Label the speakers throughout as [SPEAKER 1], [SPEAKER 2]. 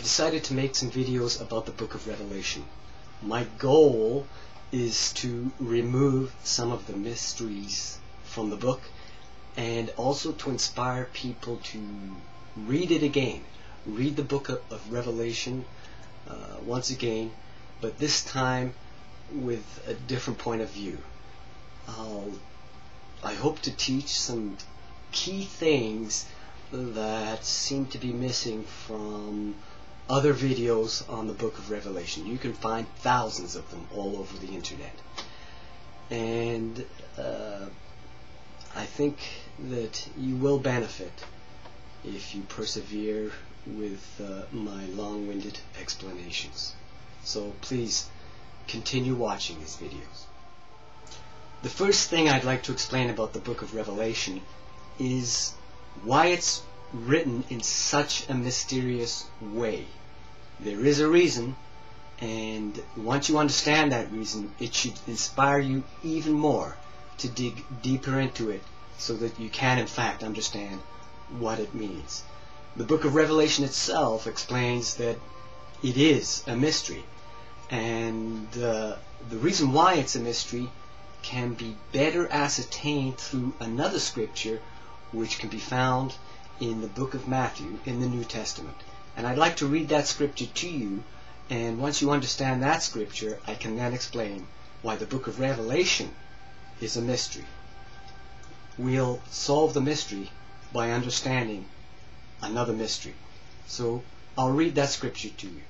[SPEAKER 1] decided to make some videos about the book of Revelation. My goal is to remove some of the mysteries from the book and also to inspire people to read it again. Read the book of Revelation once again, but this time with a different point of view. I hope to teach some key things that seem to be missing from other videos on the book of Revelation. You can find thousands of them all over the internet. And I think that you will benefit if you persevere with my long-winded explanations. So please continue watching these videos. The first thing I'd like to explain about the book of Revelation is why it's written in such a mysterious way. There is a reason, and once you understand that reason, it should inspire you even more to dig deeper into it so that you can in fact understand what it means. The book of Revelation itself explains that it is a mystery, and the reason why it's a mystery can be better ascertained through another scripture which can be found in the book of Matthew in the New Testament. And I'd like to read that scripture to you, and once you understand that scripture, I can then explain why the book of Revelation is a mystery. We'll solve the mystery by understanding another mystery. So I'll read that scripture to you.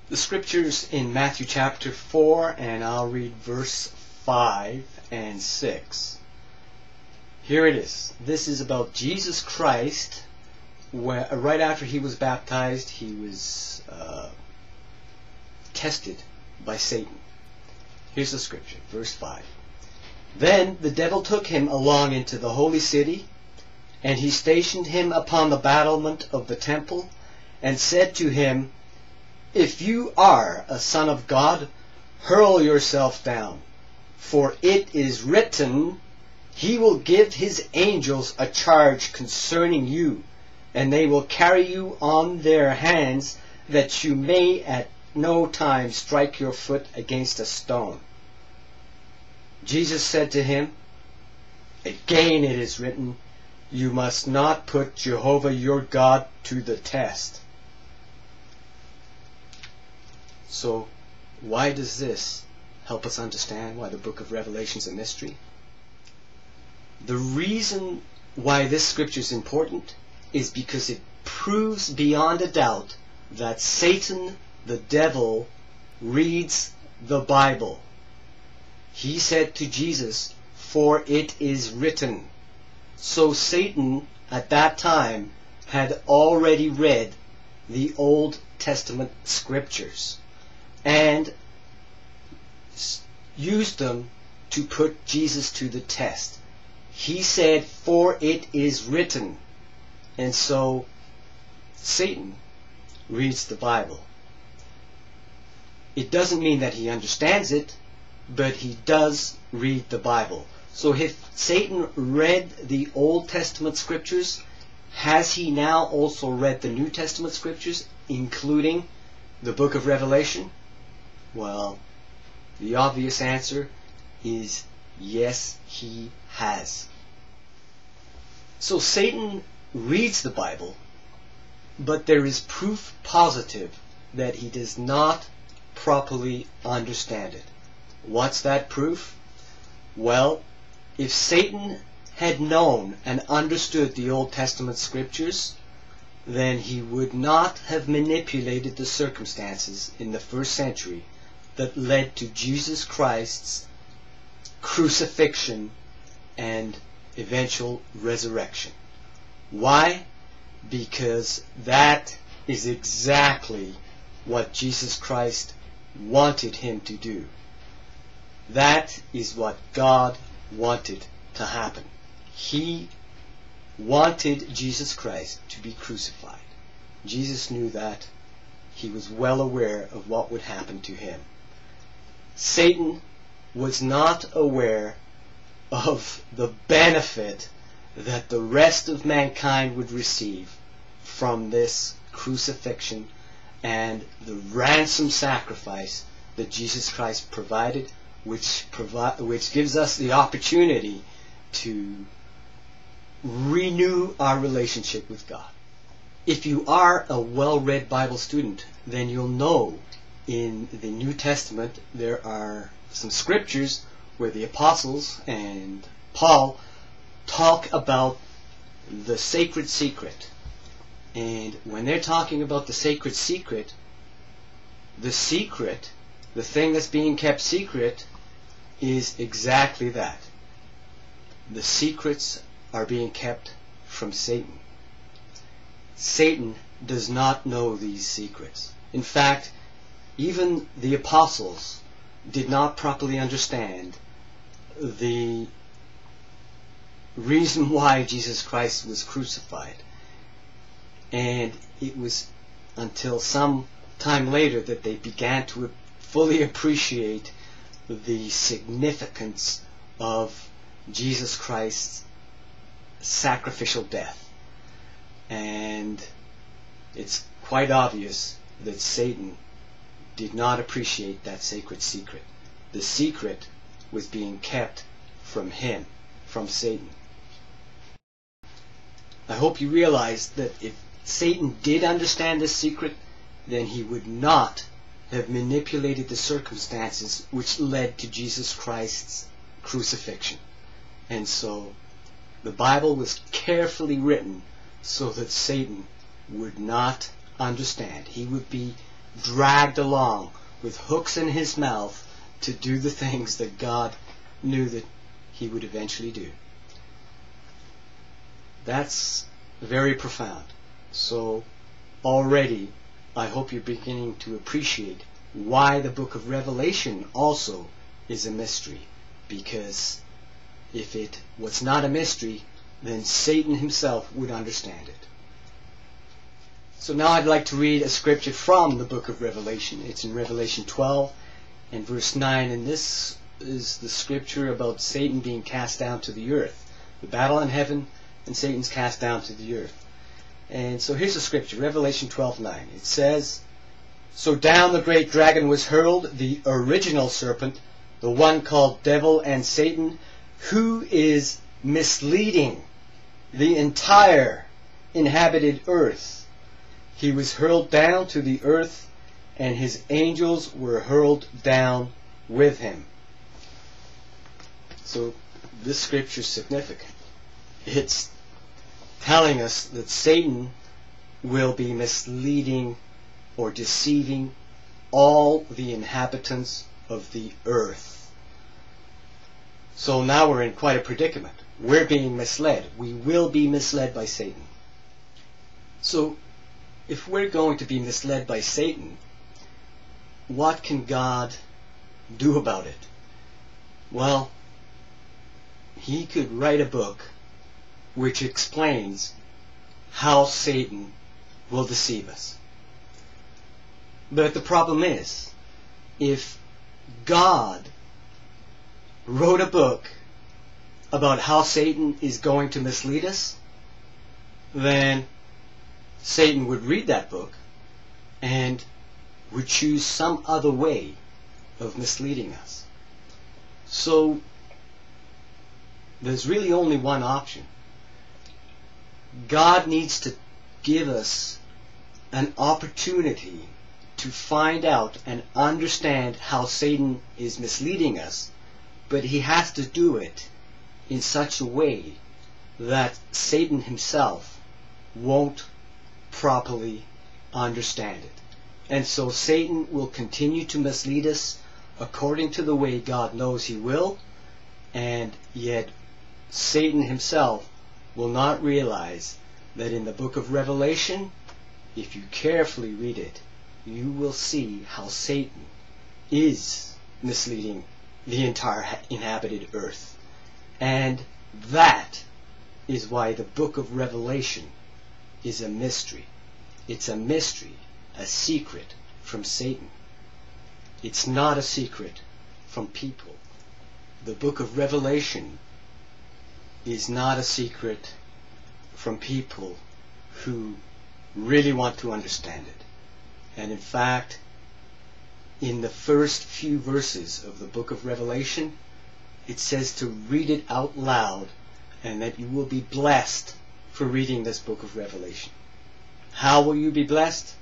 [SPEAKER 1] The scripture's in Matthew chapter 4, and I'll read verse 5 and 6. Here it is. This is about Jesus Christ. Right after he was baptized, he was tested by Satan. Here's the scripture, verse 5. Then the devil took him along into the holy city, and he stationed him upon the battlement of the temple, and said to him, If you are a son of God, hurl yourself down, for it is written, He will give His angels a charge concerning you, and they will carry you on their hands, that you may at no time strike your foot against a stone. Jesus said to him, Again it is written, You must not put Jehovah your God to the test. So, why does this help us understand why the book of Revelation is a mystery? The reason why this scripture is important is because it proves beyond a doubt that Satan, the devil, reads the Bible. He said to Jesus, For it is written. So Satan, at that time, had already read the Old Testament scriptures and used them to put Jesus to the test. He said, For it is written. And so Satan reads the Bible. It doesn't mean that he understands it, but he does read the Bible. So if Satan read the Old Testament scriptures, has he now also read the New Testament scriptures, including the book of Revelation? Well, the obvious answer is yes, he has. So Satan reads the Bible, but there is proof positive that he does not properly understand it. What's that proof? Well, if Satan had known and understood the Old Testament scriptures, then he would not have manipulated the circumstances in the first century that led to Jesus Christ's crucifixion and eventual resurrection. Why? Because that is exactly what Jesus Christ wanted him to do. That is what God wanted to happen. He wanted Jesus Christ to be crucified. Jesus knew that. He was well aware of what would happen to him. Satan was not aware of the benefit that the rest of mankind would receive from this crucifixion and the ransom sacrifice that Jesus Christ provided, which gives us the opportunity to renew our relationship with God. If you are a well-read Bible student, then you'll know in the New Testament there are some scriptures where the apostles and Paul talk about the sacred secret. And when they're talking about the sacred secret, the thing that's being kept secret, is exactly that. The secrets are being kept from Satan. Satan does not know these secrets. In fact, even the apostles did not properly understand the reason why Jesus Christ was crucified. And it was until some time later that they began to fully appreciate the significance of Jesus Christ's sacrificial death. And it's quite obvious that Satan did not appreciate that sacred secret. The secret was being kept from him, from Satan. I hope you realize that if Satan did understand this secret, then he would not have manipulated the circumstances which led to Jesus Christ's crucifixion. And so the Bible was carefully written so that Satan would not understand. He would be dragged along with hooks in his mouth to do the things that God knew that he would eventually do. That's very profound. So already I hope you're beginning to appreciate why the book of Revelation also is a mystery. Because if it was not a mystery, then Satan himself would understand it. So now I'd like to read a scripture from the book of Revelation. It's in Revelation 12 and verse 9, and this is the scripture about Satan being cast down to the earth. The battle in heaven, and Satan's cast down to the earth. And so here's the scripture, Revelation 12:9. It says, "So down the great dragon was hurled, the original serpent, the one called Devil and Satan, who is misleading the entire inhabited earth. He was hurled down to the earth, and his angels were hurled down with him." So this scripture is significant. It's telling us that Satan will be misleading or deceiving all the inhabitants of the earth. So now we're in quite a predicament. We're being misled. We will be misled by Satan. So if we're going to be misled by Satan, what can God do about it? Well, he could write a book which explains how Satan will deceive us. But the problem is, if God wrote a book about how Satan is going to mislead us, then Satan would read that book and would choose some other way of misleading us. So there's really only one option. God needs to give us an opportunity to find out and understand how Satan is misleading us, but he has to do it in such a way that Satan himself won't properly understand it. And so Satan will continue to mislead us according to the way God knows he will, and yet Satan himself will not realize that in the book of Revelation, if you carefully read it, you will see how Satan is misleading the entire inhabited earth. And that is why the book of Revelation is a mystery. It's a mystery, a secret from Satan. It's not a secret from people. The book of Revelation is not a secret from people who really want to understand it. And in fact, in the first few verses of the book of Revelation, it says to read it out loud, and that you will be blessed for reading this book of Revelation. How will you be blessed?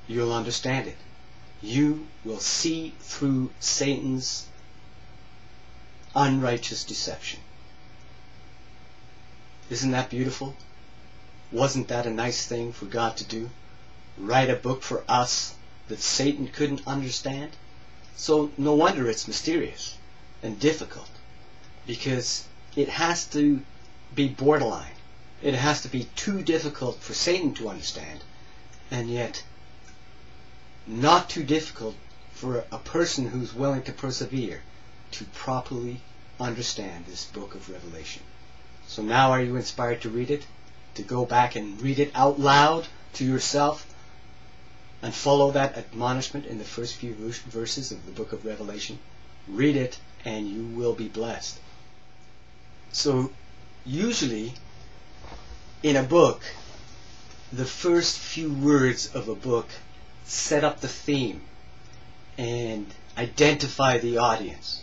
[SPEAKER 1] You'll understand it. You will see through Satan's unrighteous deception. Isn't that beautiful? Wasn't that a nice thing for God to do? Write a book for us that Satan couldn't understand? So no wonder it's mysterious and difficult, because it has to be borderline. It has to be too difficult for Satan to understand, and yet not too difficult for a person who's willing to persevere to properly understand this book of Revelation. So now are you inspired to read it? To go back and read it out loud to yourself and follow that admonishment in the first few verses of the book of Revelation? Read it and you will be blessed. So usually in a book, the first few words of a book set up the theme and identify the audience.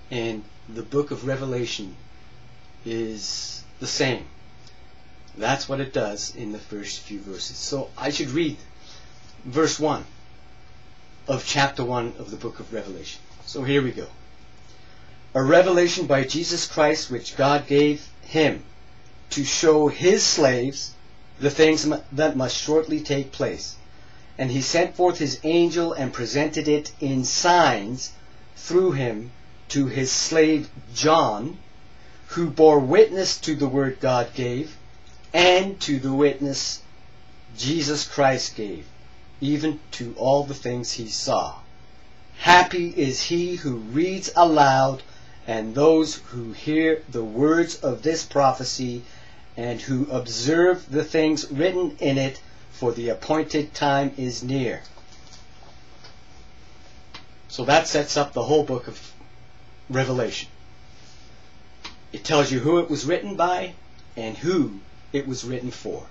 [SPEAKER 1] And the book of Revelation is the same. That's what it does in the first few verses. So I should read verse 1 of chapter 1 of the book of Revelation. So here we go. A revelation by Jesus Christ which God gave him to show his slaves the things that must shortly take place. And he sent forth his angel and presented it in signs through him to his slave John, who bore witness to the word God gave, and to the witness Jesus Christ gave, even to all the things he saw. Happy is he who reads aloud, and those who hear the words of this prophecy, and who observe the things written in it, for the appointed time is near. So that sets up the whole book of Revelation. It tells you who it was written by and who it was written for.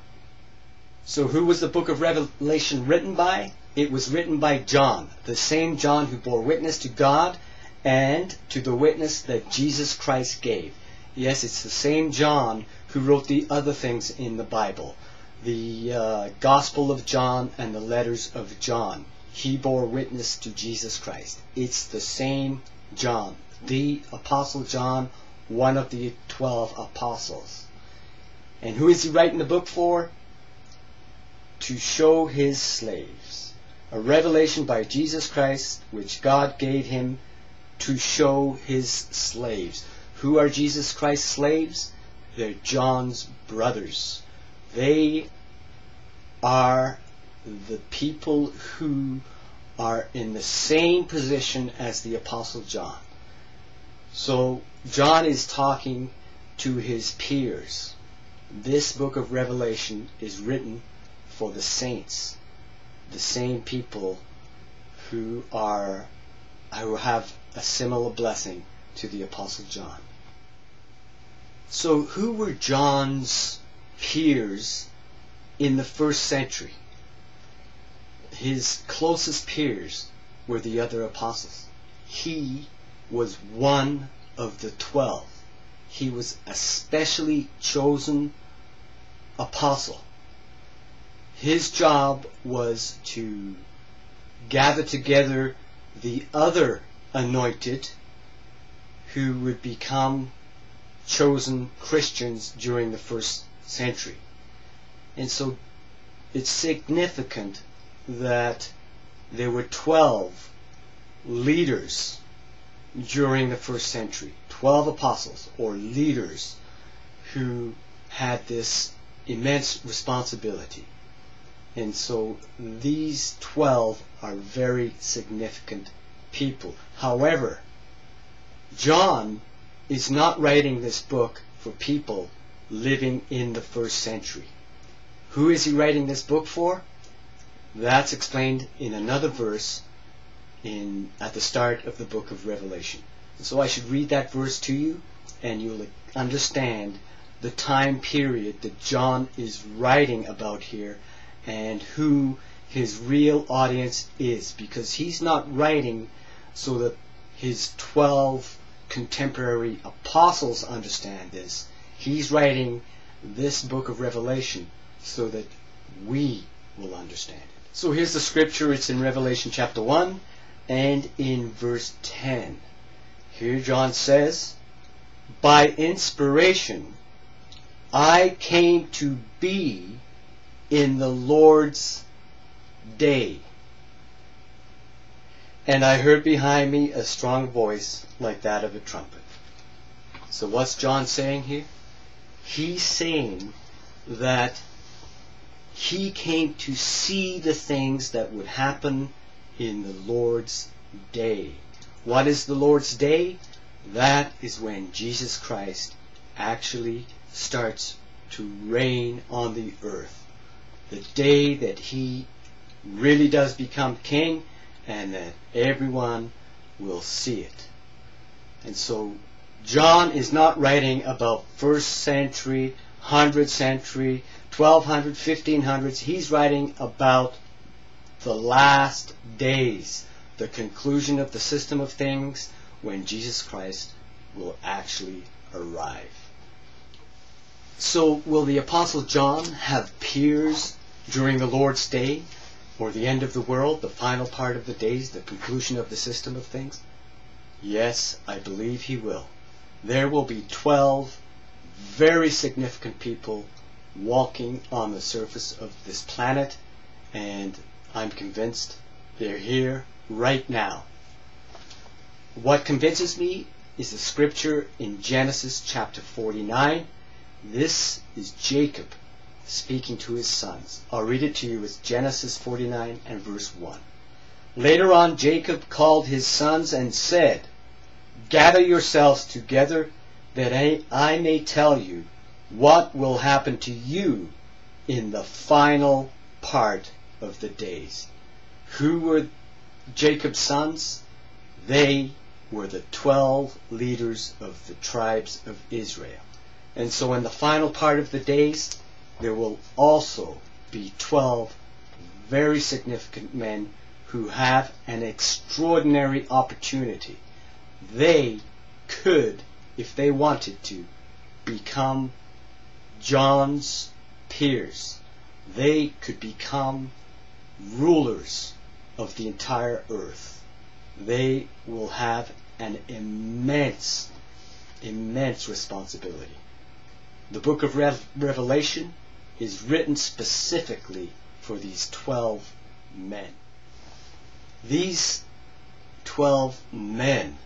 [SPEAKER 1] So who was the book of Revelation written by? It was written by John, the same John who bore witness to God and to the witness that Jesus Christ gave. Yes, it's the same John who wrote the other things in the Bible. The Gospel of John and the letters of John. He bore witness to Jesus Christ. It's the same John. The Apostle John, one of the 12 apostles. And who is he writing the book for? To show his slaves. A revelation by Jesus Christ which God gave him to show his slaves. Who are Jesus Christ's slaves? They're John's brothers. They are the people who are in the same position as the Apostle John. So John is talking to his peers. This book of Revelation is written for the saints, the same people who have a similar blessing to the Apostle John. So who were John's peers in the first century? His closest peers were the other apostles. He was one of the 12. He was a specially chosen apostle. His job was to gather together the other anointed who would become chosen Christians during the first century. And so it's significant that there were 12 leaders during the first century. 12 apostles or leaders who had this immense responsibility. And so these 12 are very significant people. However, John is not writing this book for people living in the first century. Who is he writing this book for? That's explained in another verse at the start of the book of Revelation. So I should read that verse to you, and you'll understand the time period that John is writing about here and who his real audience is, because he's not writing so that his 12 contemporary apostles understand this. He's writing this book of Revelation so that we will understand it. So here's the scripture. It's in Revelation chapter 1 and in verse 10. Here John says, "By inspiration I came to be in the Lord's day. And I heard behind me a strong voice like that of a trumpet." So what's John saying here? He's saying that he came to see the things that would happen in the Lord's day. What is the Lord's day? That is when Jesus Christ actually starts to reign on the earth. The day that he really does become king, and that everyone will see it. And so John is not writing about 1st century, 100th century, 1200, 1500s. He's writing about the last days, the conclusion of the system of things, when Jesus Christ will actually arrive. So will the Apostle John have peers during the Lord's day, or the end of the world, the final part of the days, the conclusion of the system of things? Yes, I believe he will. There will be 12 very significant people walking on the surface of this planet, and I'm convinced they're here right now. What convinces me is the scripture in Genesis chapter 49. This is Jacob speaking to his sons. I'll read it to you. It's Genesis 49 and verse 1. "Later on, Jacob called his sons and said, 'Gather yourselves together, that I may tell you what will happen to you in the final part of the days.'" Who were Jacob's sons? They were the 12 leaders of the tribes of Israel. And so in the final part of the days, there will also be 12 very significant men who have an extraordinary opportunity. They could, if they wanted to, become John's peers. They could become rulers of the entire earth. They will have an immense responsibility. The book of Revelation is written specifically for these 12 men. These 12 men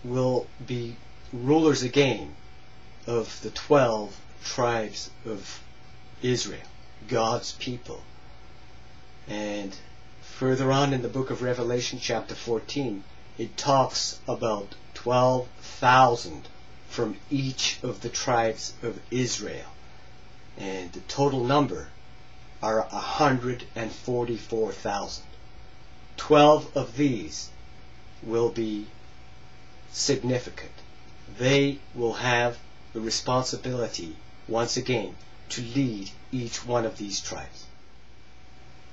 [SPEAKER 1] will be rulers again of the 12 tribes of Israel, God's people. And further on in the book of Revelation, chapter 14, it talks about 12,000 from each of the tribes of Israel. And the total number are 144,000. 12 of these will be significant. They will have the responsibility, once again, to lead each one of these tribes.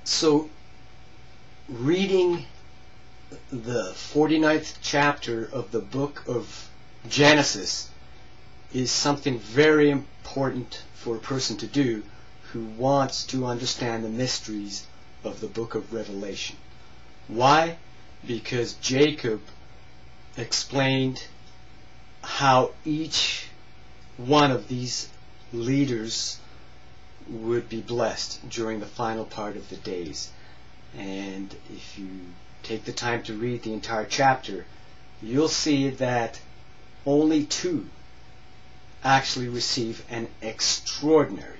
[SPEAKER 1] So, reading the 49th chapter of the book of Genesis is something very important for a person to do who wants to understand the mysteries of the book of Revelation. Why? Because Jacob explained how each one of these leaders would be blessed during the final part of the days. And if you take the time to read the entire chapter, you'll see that only 2 actually receive an extraordinary,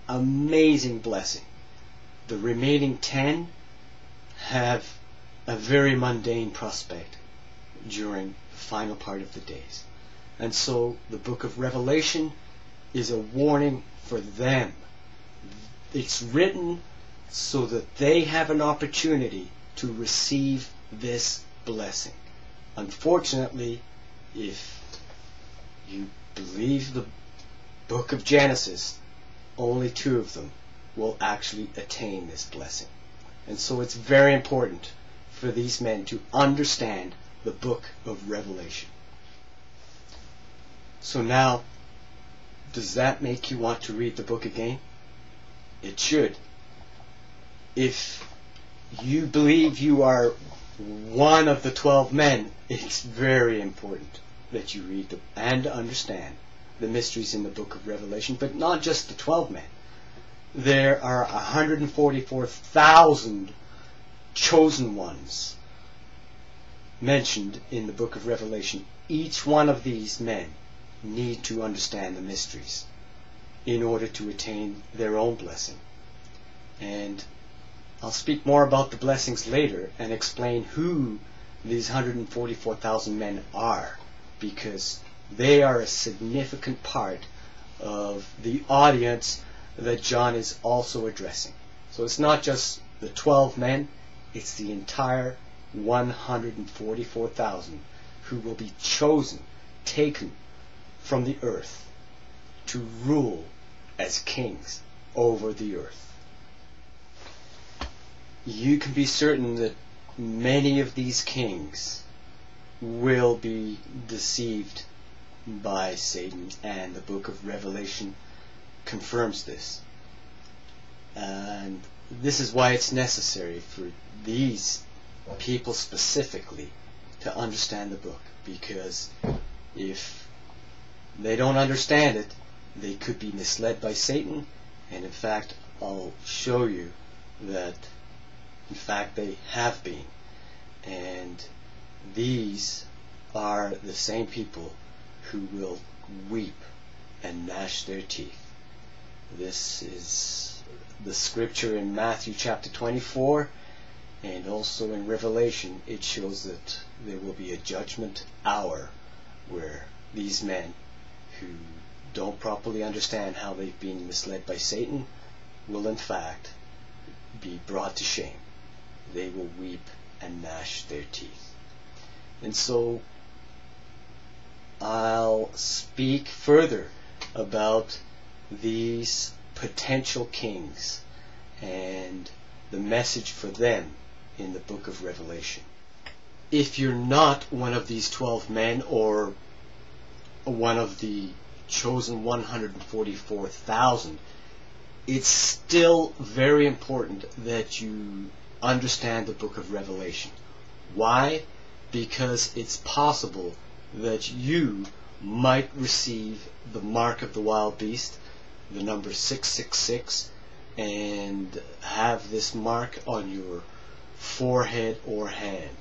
[SPEAKER 1] amazing blessing. The remaining 10 have a very mundane prospect during the final part of the days. And so the book of Revelation is a warning for them. It's written so that they have an opportunity to receive this blessing. Unfortunately, if you believe the book of Genesis, only 2 of them will actually attain this blessing. And so it's very important for these men to understand the book of Revelation. So now, does that make you want to read the book again? It should. If you believe you are one of the 12 men, it's very important that you read and understand the mysteries in the book of Revelation, but not just the 12 men. There are 144,000 chosen ones mentioned in the book of Revelation. Each one of these men need to understand the mysteries in order to attain their own blessing. And I'll speak more about the blessings later and explain who these 144,000 men are, because they are a significant part of the audience that John is also addressing. So it's not just the 12 men, it's the entire 144,000 who will be chosen, taken from the earth to rule as kings over the earth. You can be certain that many of these kings will be deceived by Satan, and the book of Revelation confirms this. And this is why it's necessary for these people specifically to understand the book, because if they don't understand it, they could be misled by Satan. And in fact, I'll show you that in fact they have been. And these are the same people who will weep and gnash their teeth. This is the scripture in Matthew chapter 24, and also in Revelation it shows that there will be a judgment hour where these men who don't properly understand how they've been misled by Satan will in fact be brought to shame. They will weep and gnash their teeth. And so I'll speak further about these potential kings and the message for them in the book of Revelation. If you're not one of these 12 men or one of the chosen 144,000, it's still very important that you understand the book of Revelation. Why? Because it's possible that you might receive the mark of the wild beast, the number 666, and have this mark on your forehead or hand.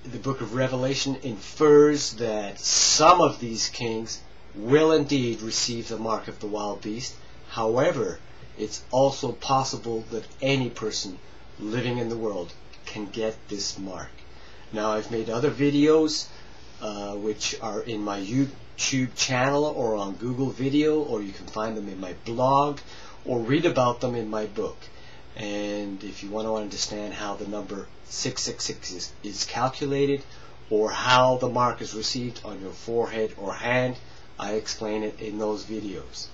[SPEAKER 1] The book of Revelation infers that some of these kings will indeed receive the mark of the wild beast. However, it's also possible that any person living in the world can get this mark. Now, I've made other videos which are in my YouTube channel or on Google Video, or you can find them in my blog or read about them in my book. And if you want to understand how the number 666 is calculated, or how the mark is received on your forehead or hand, I explain it in those videos.